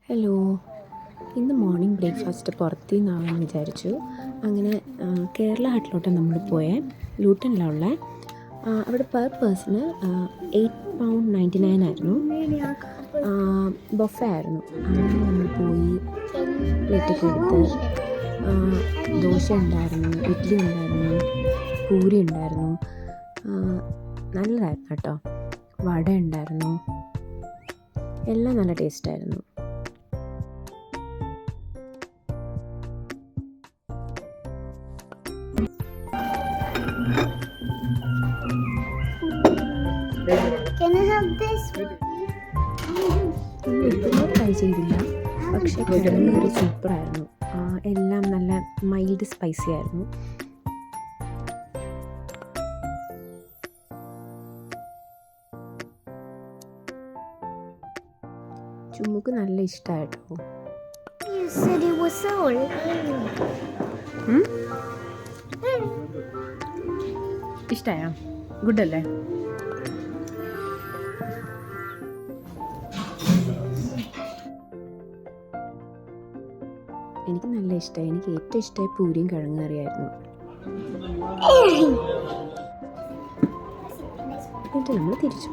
Hello, ഇന്ന് morning breakfast പുറത്തു നിന്നാവാമെന്ന് വിചാരിച്ചു. അങ്ങനെ കേരള ഹട്ടിലോട്ട് നമ്മൾ പോയേ. ലൂട്ടനിലുള്ള അവിടെ പെർ പേഴ്സണ് £8.99 ആയിരുന്നു. ബൊഫെ ആയിരുന്നു. അങ്ങനെ നമ്മൾ പോയി പ്ലേറ്റൊക്കെ എടുത്ത് ദോശ ഉണ്ടായിരുന്നു, ഇഡ്ഡലി ഉണ്ടായിരുന്നു, പൂരി ഉണ്ടായിരുന്നു. നല്ലതായിരുന്നു കേട്ടോ. വട ഉണ്ടായിരുന്നു. എല്ലാം നല്ല ടേസ്റ്റായിരുന്നു. ട്രൈ ചെയ്തില്ല, പക്ഷേ കിഴങ്ങ് സൂപ്പറായിരുന്നു. എല്ലാം നല്ല മൈൽഡ് സ്പൈസി ആയിരുന്നു. ചുമ്മുക്ക് നല്ല ഇഷ്ടമായിട്ടോ. ഇഷ്ടമായോ? ഗുഡല്ലേ? എനിക്ക് നല്ല ഇഷ്ടമായി. എനിക്ക് ഏറ്റവും ഇഷ്ടമായി പൂരിയും കിഴങ്ങ് കറിയായിരുന്നു. എന്നിട്ട് നമ്മൾ തിരിച്ചു.